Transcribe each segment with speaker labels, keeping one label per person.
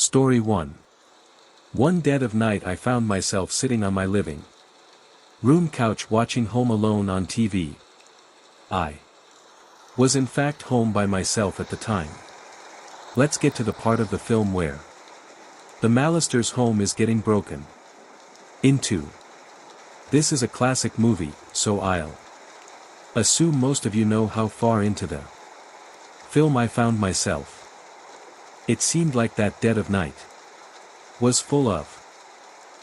Speaker 1: Story 1. One dead of night I found myself sitting on my living room couch watching Home Alone on TV. I was in fact home by myself at the time. Let's get to the part of the film where the Mallisters' home is getting broken into. This is a classic movie, so I'll assume most of you know how far into the film I found myself. It seemed like that dead of night was full of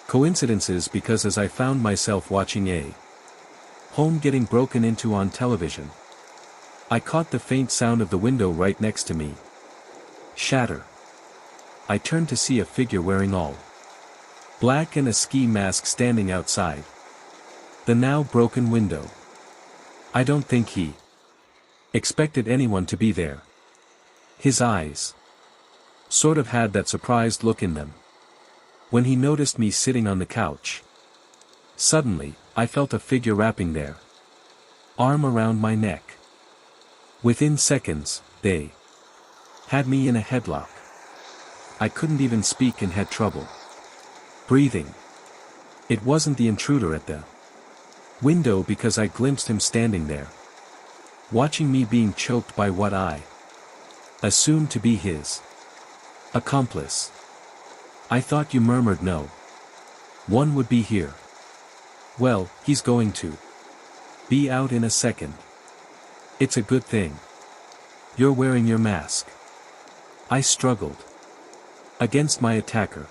Speaker 1: coincidences, because as I found myself watching a home getting broken into on television, I caught the faint sound of the window right next to me shatter. I turned to see a figure wearing all black and a ski mask standing outside the now broken window. I don't think he expected anyone to be there. His eyes sort of had that surprised look in them when he noticed me sitting on the couch. Suddenly, I felt a figure wrapping their arm around my neck. Within seconds, they had me in a headlock. I couldn't even speak and had trouble breathing. It wasn't the intruder at the window, because I glimpsed him standing there, watching me being choked by what I assumed to be his accomplice. I thought you murmured no one would be here. Well, he's going to be out in a second. It's a good thing you're wearing your mask. I struggled against my attacker.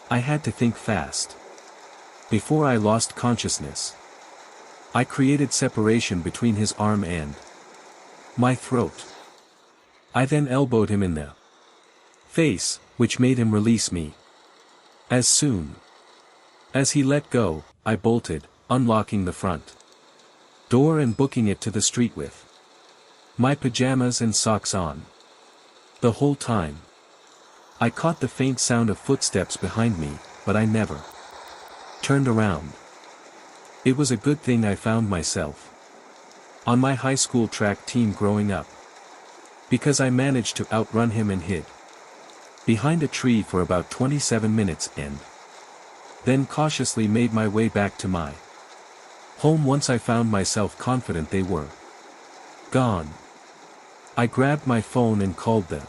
Speaker 1: I had to think fast before I lost consciousness. I created separation between his arm and my throat. I then elbowed him in the face, which made him release me. As soon as he let go, I bolted, unlocking the front door and booking it to the street with my pajamas and socks on. The whole time, I caught the faint sound of footsteps behind me, but I never turned around. It was a good thing I found myself on my high school track team growing up, because I managed to outrun him and hid behind a tree for about 27 minutes and then cautiously made my way back to my home once I found myself confident they were gone. I grabbed my phone and called the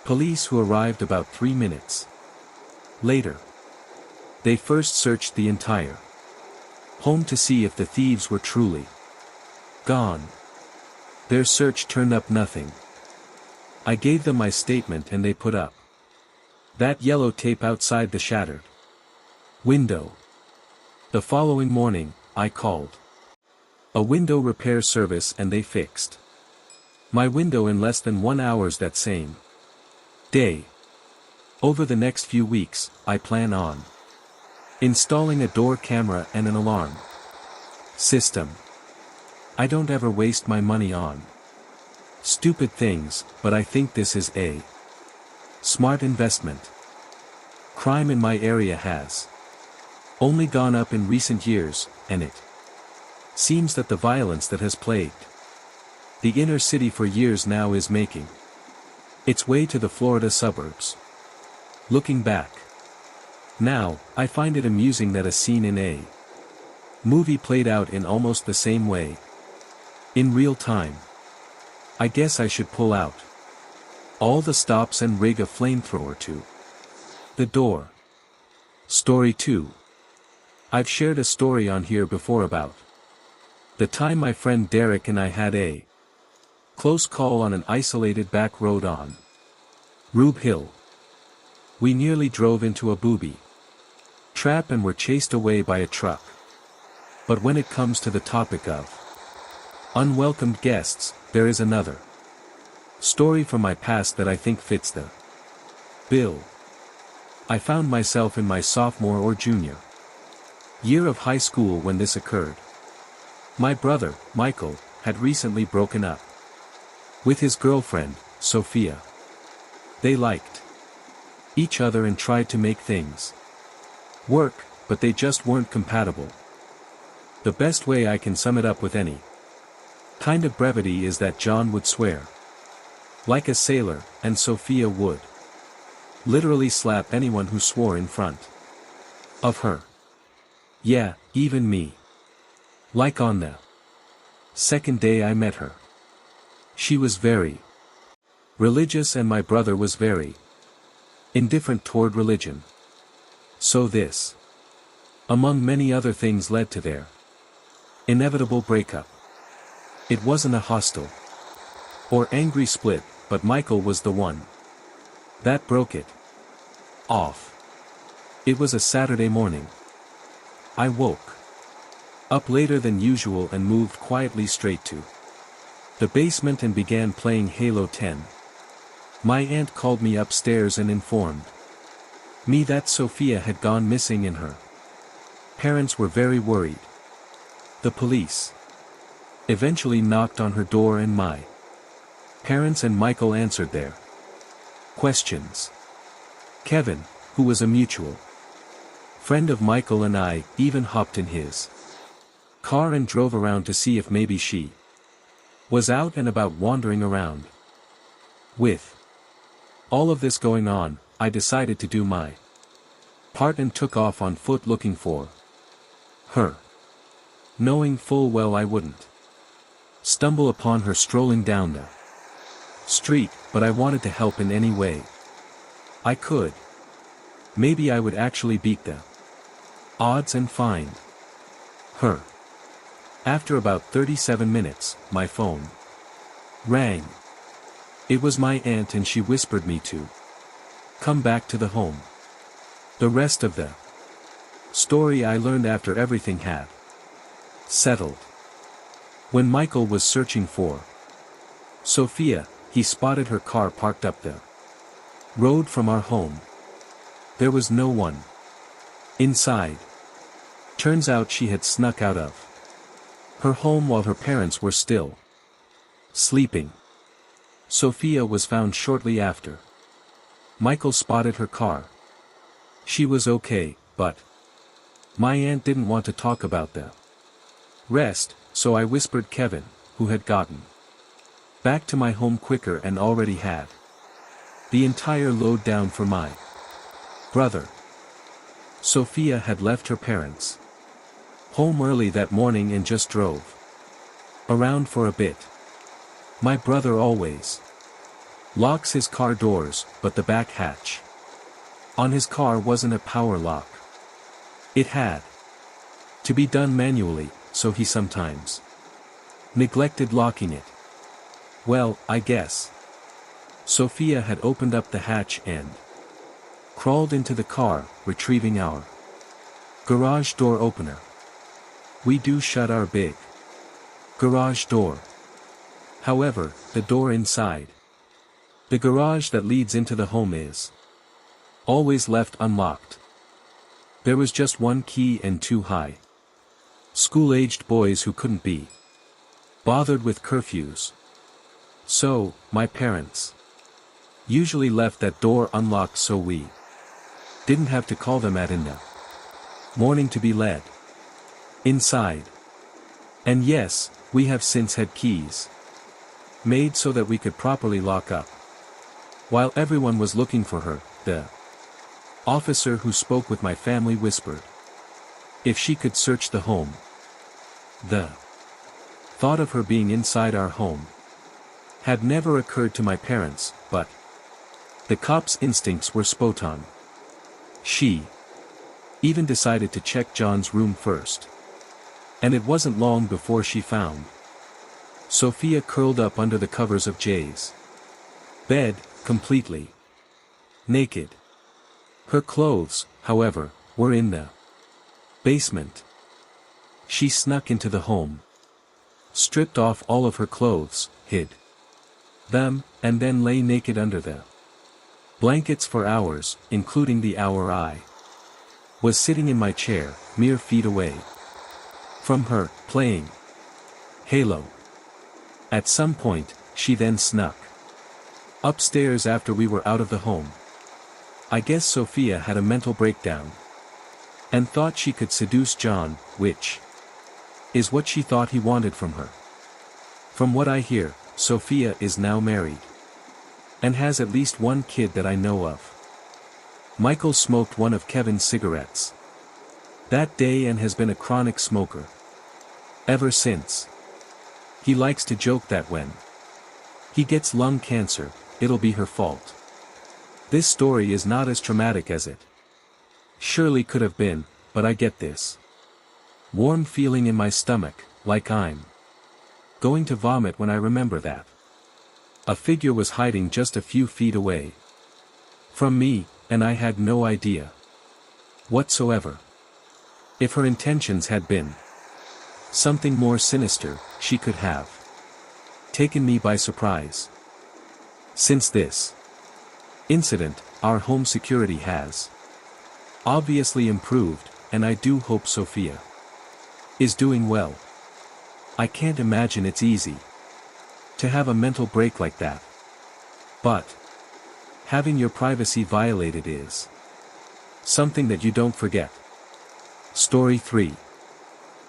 Speaker 1: police, who arrived about 3 minutes later. They first searched the entire home to see if the thieves were truly gone. Their search turned up nothing. I gave them my statement and they put up that yellow tape outside the shattered window. The following morning, I called a window repair service and they fixed my window in less than 1 hour that same day. Over the next few weeks, I plan on installing a door camera and an alarm system. I don't ever waste my money on stupid things, but I think this is a smart investment. Crime in my area has only gone up in recent years, and it seems that the violence that has plagued the inner city for years now is making its way to the Florida suburbs. Looking back now, I find it amusing that a scene in a movie played out in almost the same way in real time. I guess I should pull out all the stops and rig a flamethrower to the door. Story 2. I've shared a story on here before about the time my friend Derek and I had a close call on an isolated back road on Rube Hill. We nearly drove into a booby trap and were chased away by a truck. But when it comes to the topic of unwelcomed guests, there is another story from my past that I think fits the bill. I found myself in my sophomore or junior year of high school when this occurred. My brother, Michael, had recently broken up with his girlfriend, Sophia. They liked each other and tried to make things work, but they just weren't compatible. The best way I can sum it up with any kind of brevity is that John would swear like a sailor, and Sophia would Literally slap anyone who swore in front of her. Yeah, even me. Like on the second day I met her. She was very religious and my brother was very indifferent toward religion. So this, among many other things, led to their inevitable breakup. It wasn't a hostile or angry split, but Michael was the one that broke it off. It was a Saturday morning. I woke up later than usual and moved quietly straight to the basement and began playing Halo 10. My aunt called me upstairs and informed me that Sophia had gone missing and her parents were very worried. The police eventually knocked on her door and my parents and Michael answered their questions. Kevin, who was a mutual friend of Michael and I, even hopped in his car and drove around to see if maybe she was out and about wandering around. With all of this going on, I decided to do my part and took off on foot looking for her, knowing full well I wouldn't stumble upon her strolling down the street, but I wanted to help in any way I could. Maybe I would actually beat the odds and find her. After about 37 minutes, my phone rang. It was my aunt and she whispered me to come back to the home. The rest of the story I learned after everything had settled. When Michael was searching for Sophia, he spotted her car parked up the road from our home. There was no one inside. Turns out she had snuck out of her home while her parents were still sleeping. Sophia was found shortly after. Michael spotted her car. She was okay, but my aunt didn't want to talk about the rest, so I whispered Kevin, who had gotten back to my home quicker and already had the entire load down for my brother. Sophia had left her parents' home early that morning and just drove around for a bit. My brother always locks his car doors, but the back hatch on his car wasn't a power lock. It had to be done manually, so he sometimes neglected locking it. Well, I guess Sophia had opened up the hatch and crawled into the car, retrieving our garage door opener. We do shut our big garage door. However, the door inside the garage that leads into the home is always left unlocked. There was just one key and two high school-aged boys who couldn't be bothered with curfews. So, my parents usually left that door unlocked so we didn't have to call them at in the morning to be led inside. And yes, we have since had keys made so that we could properly lock up. While everyone was looking for her, the officer who spoke with my family whispered if she could search the home. The thought of her being inside our home had never occurred to my parents, but the cop's instincts were spot on. She even decided to check John's room first. And it wasn't long before she found Sophia curled up under the covers of Jay's bed, completely naked. Her clothes, however, were in the basement. She snuck into the home, stripped off all of her clothes, hid them, and then lay naked under the blankets for hours, including the hour I was sitting in my chair, mere feet away from her, playing Halo. At some point, she then snuck upstairs after we were out of the home. I guess Sophia had a mental breakdown and thought she could seduce John, which is what she thought he wanted from her. From what I hear, Sophia is now married and has at least one kid that I know of. Michael smoked one of Kevin's cigarettes that day and has been a chronic smoker ever since. He likes to joke that when he gets lung cancer, it'll be her fault. This story is not as traumatic as it surely could have been, but I get this warm feeling in my stomach, like I'm going to vomit when I remember that a figure was hiding just a few feet away from me, and I had no idea whatsoever. If her intentions had been something more sinister, she could have taken me by surprise. Since this incident, our home security has obviously improved, and I do hope Sophia is doing well. I can't imagine it's easy to have a mental break like that. But having your privacy violated is something that you don't forget. Story 3.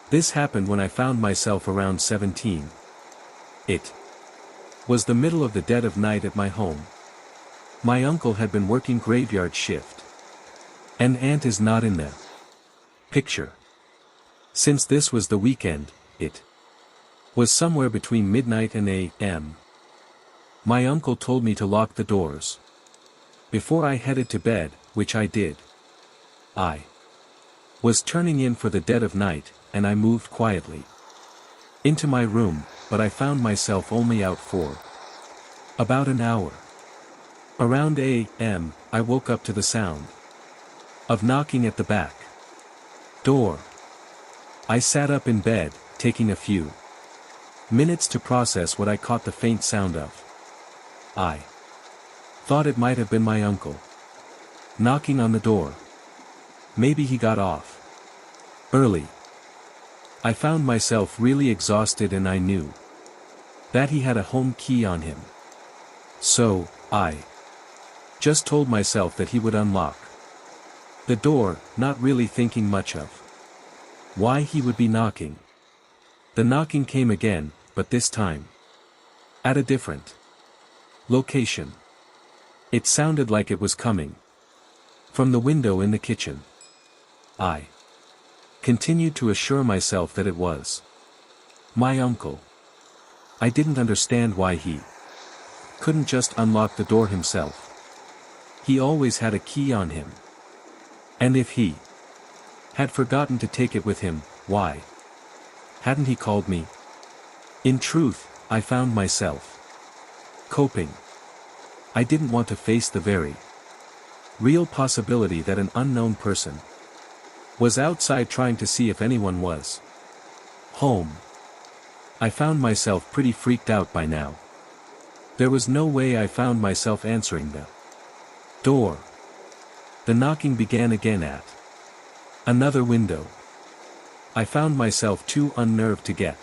Speaker 1: This happened when I found myself around 17. It was the middle of the dead of night at my home. My uncle had been working graveyard shift, and aunt is not in the picture. Since this was the weekend, it was somewhere between midnight and a.m. My uncle told me to lock the doors before I headed to bed, which I did. I was turning in for the dead of night, and I moved quietly into my room, but I found myself only out for about an hour. Around a.m., I woke up to the sound of knocking at the back door. I sat up in bed, taking a few minutes to process what I caught the faint sound of. I thought it might have been my uncle knocking on the door. Maybe he got off early. I found myself really exhausted, and I knew that he had a home key on him. So, I just told myself that he would unlock the door, not really thinking much of why he would be knocking. The knocking came again, but this time at a different location. It sounded like it was coming from the window in the kitchen. I continued to assure myself that it was my uncle. I didn't understand why he couldn't just unlock the door himself. He always had a key on him. And if he had forgotten to take it with him, why hadn't he called me? In truth, I found myself coping. I didn't want to face the very real possibility that an unknown person was outside trying to see if anyone was home. I found myself pretty freaked out by now. There was no way I found myself answering the door. The knocking began again at another window. I found myself too unnerved to get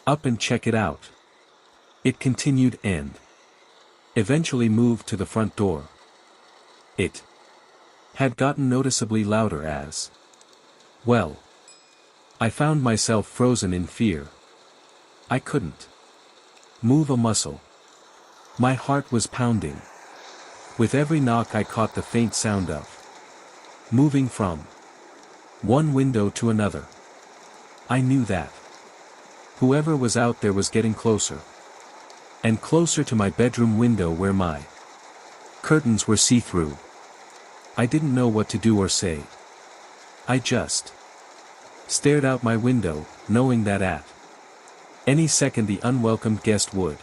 Speaker 1: up and check it out. It continued and eventually moved to the front door. It had gotten noticeably louder as well. I found myself frozen in fear. I couldn't move a muscle. My heart was pounding. With every knock I caught the faint sound of moving from one window to another. I knew that whoever was out there was getting closer and closer to my bedroom window where my curtains were see-through. I didn't know what to do or say. I just stared out my window, knowing that at any second the unwelcomed guest would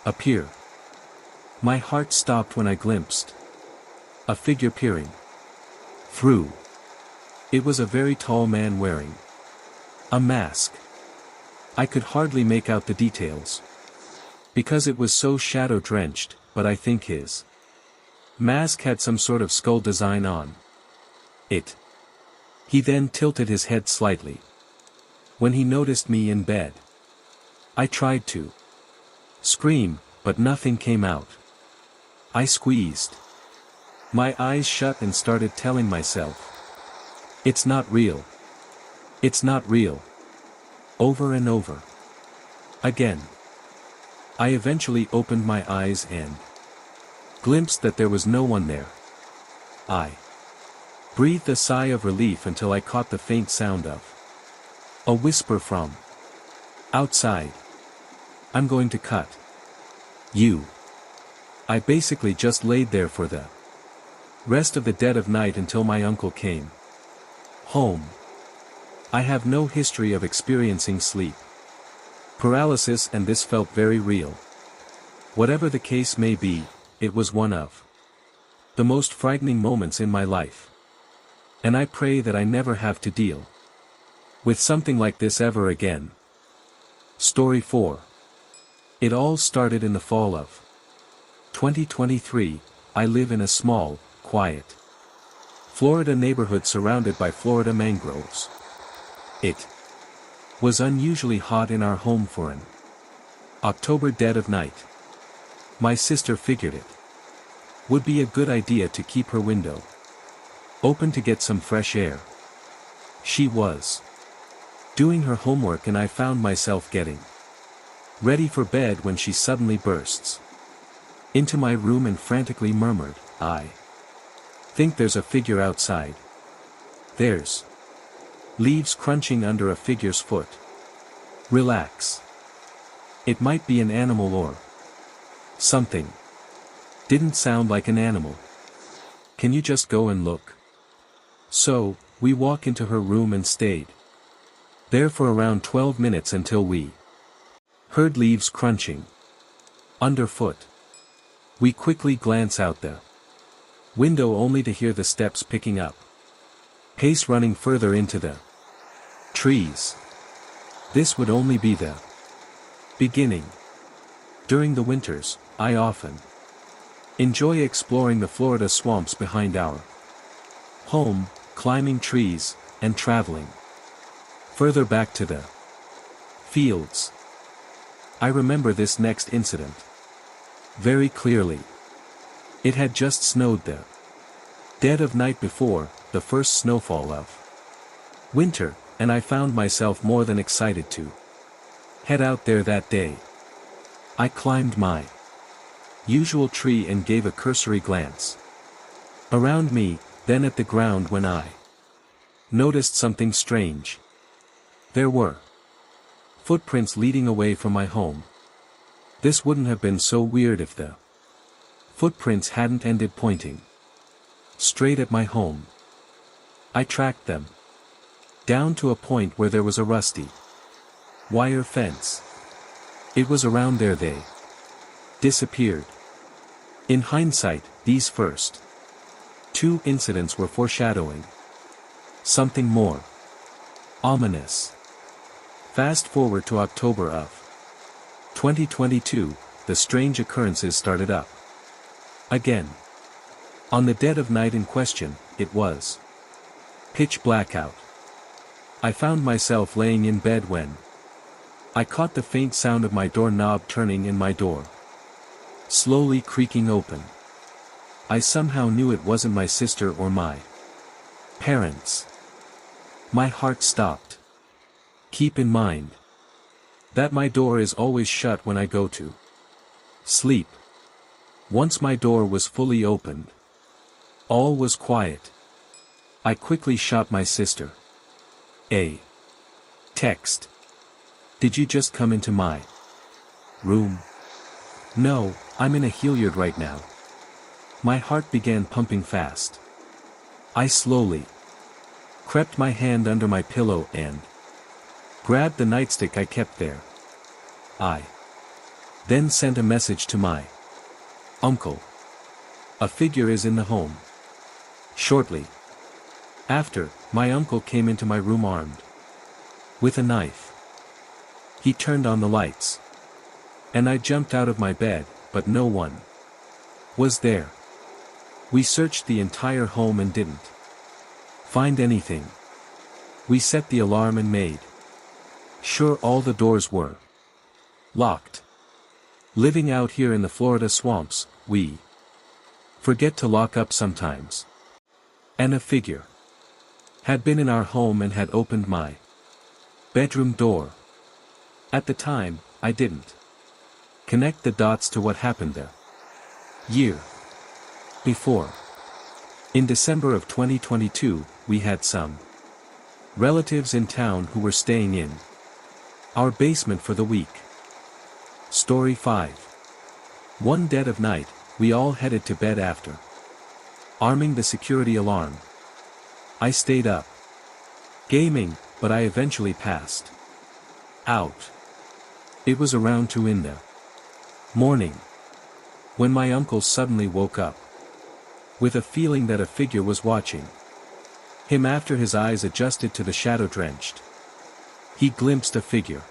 Speaker 1: appear. My heart stopped when I glimpsed a figure peering through. It was a very tall man wearing a mask. I could hardly make out the details because it was so shadow-drenched, but I think his mask had some sort of skull design on it. He then tilted his head slightly when he noticed me in bed. I tried to scream, but nothing came out. I squeezed my eyes shut and started telling myself, "It's not real. It's not real." Over and over again. I eventually opened my eyes and glimpsed that there was no one there. I breathed a sigh of relief until I caught the faint sound of a whisper from outside. "I'm going to cut you." I basically just laid there for the rest of the dead of night until my uncle came home. I have no history of experiencing sleep paralysis, and this felt very real. Whatever the case may be, it was one of the most frightening moments in my life. And I pray that I never have to deal with something like this ever again. Story 4. It all started in the fall of 2023. I live in a small, quiet Florida neighborhood surrounded by Florida mangroves. It was unusually hot in our home for an October dead of night. My sister figured it would be a good idea to keep her window open to get some fresh air. She was doing her homework and I found myself getting ready for bed when she suddenly bursts into my room and frantically murmured, "I think there's a figure outside. There's leaves crunching under a figure's foot. Relax. It might be an animal or something." Didn't sound like an animal. "Can you just go and look?" So, we walk into her room and stayed there for around 12 minutes until we heard leaves crunching underfoot. We quickly glance out the window only to hear the steps picking up pace running further into the trees. This would only be the beginning. During the winters, I often enjoy exploring the Florida swamps behind our home, climbing trees, and traveling further back to the fields. I remember this next incident very clearly. It had just snowed the dead of night before, the first snowfall of winter, and I found myself more than excited to head out there that day. I climbed my usual tree and gave a cursory glance around me, then at the ground when I noticed something strange. There were footprints leading away from my home. This wouldn't have been so weird if the footprints hadn't ended pointing straight at my home. I tracked them down to a point where there was a rusty wire fence. It was around there they disappeared. In hindsight, these first two incidents were foreshadowing something more ominous. Fast forward to October of 2022, the strange occurrences started up again. On the dead of night in question, it was pitch black out. I found myself laying in bed when I caught the faint sound of my doorknob turning and my door slowly creaking open. I somehow knew it wasn't my sister or my parents. My heart stopped. Keep in mind that my door is always shut when I go to sleep. Once my door was fully opened, all was quiet. I quickly shot my sister a text. "Did you just come into my room?" "No, I'm in a Hilliard right now." My heart began pumping fast. I slowly crept my hand under my pillow and grabbed the nightstick I kept there. I then sent a message to my uncle. "A figure is in the home." Shortly after, my uncle came into my room armed with a knife. He turned on the lights, and I jumped out of my bed, but no one was there. We searched the entire home and didn't find anything. We set the alarm and made sure all the doors were locked. Living out here in the Florida swamps, we forget to lock up sometimes. And a figure had been in our home and had opened my bedroom door. At the time, I didn't connect the dots to what happened the year before. In December of 2022, we had some relatives in town who were staying in our basement for the week. Story 5. One dead of night, we all headed to bed after arming the security alarm. I stayed up gaming, but I eventually passed out. It was around 2 in the morning when my uncle suddenly woke up with a feeling that a figure was watching him. After his eyes adjusted to the shadow-drenched, he glimpsed a figure.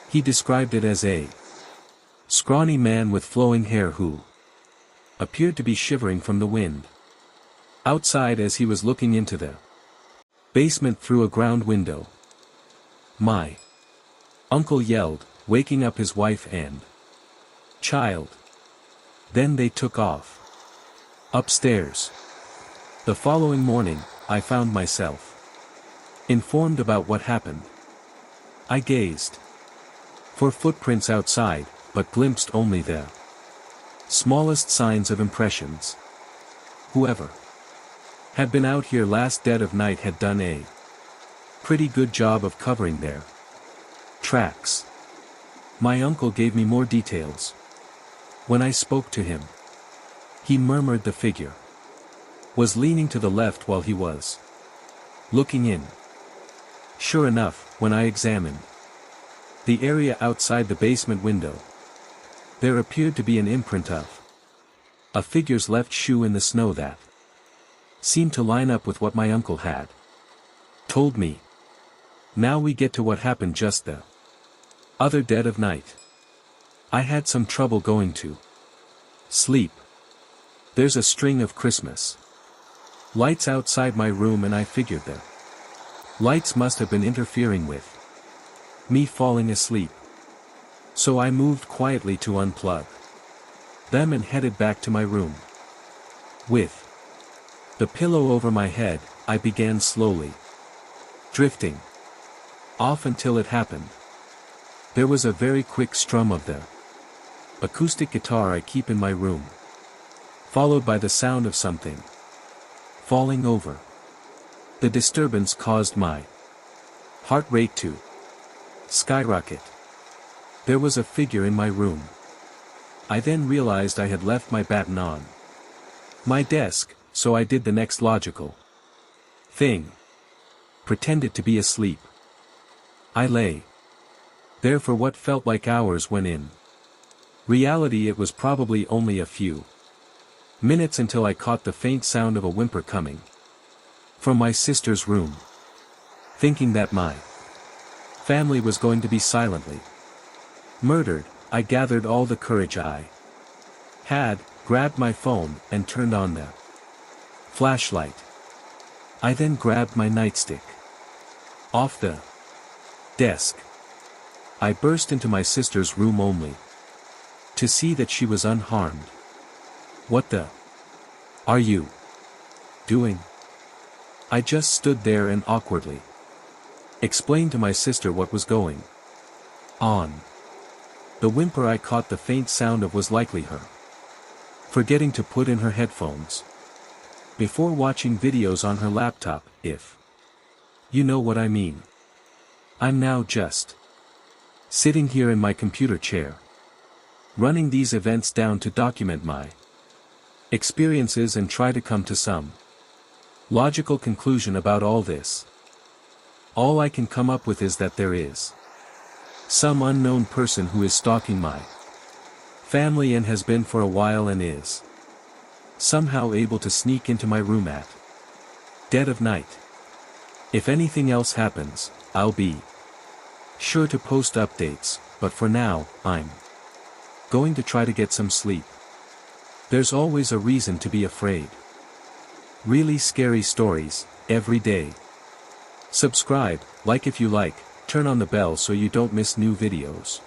Speaker 1: He described it as a scrawny man with flowing hair who appeared to be shivering from the wind outside as he was looking into the basement through a ground window. My uncle yelled, waking up his wife and child. Then they took off upstairs. The following morning, I found myself informed about what happened. I gazed for footprints outside, but glimpsed only the smallest signs of impressions. Whoever had been out here last dead of night had done a pretty good job of covering their tracks. My uncle gave me more details. When I spoke to him, he murmured the figure was leaning to the left while he was looking in. Sure enough, when I examined the area outside the basement window, there appeared to be an imprint of a figure's left shoe in the snow that seemed to line up with what my uncle had told me. Now we get to what happened just the other dead of night. I had some trouble going to sleep. There's a string of Christmas lights outside my room, and I figured the lights must have been interfering with me falling asleep. So I moved quietly to unplug them and headed back to my room. With the pillow over my head, I began slowly drifting off until it happened. There was a very quick strum of the acoustic guitar I keep in my room, followed by the sound of something falling over. The disturbance caused my heart rate to skyrocket. There was a figure in my room. I then realized I had left my baton on my desk, so I did the next logical thing. Pretended to be asleep. I lay there for what felt like hours when in reality it was probably only a few minutes until I caught the faint sound of a whimper coming from my sister's room. Thinking that my family was going to be silently murdered, I gathered all the courage I had, grabbed my phone, and turned on the flashlight. I then grabbed my nightstick off the desk. I burst into my sister's room only to see that she was unharmed. "What the are you doing?" I just stood there and awkwardly explained to my sister what was going on. The whimper I caught the faint sound of was likely her forgetting to put in her headphones before watching videos on her laptop, if you know what I mean. I'm now just sitting here in my computer chair, running these events down to document my experiences and try to come to some logical conclusion about all this. All I can come up with is that there is some unknown person who is stalking my family and has been for a while and is somehow able to sneak into my room at dead of night. If anything else happens, I'll be sure to post updates, but for now, I'm going to try to get some sleep. There's always a reason to be afraid. Really scary stories, every day. Subscribe, like if you like, turn on the bell so you don't miss new videos.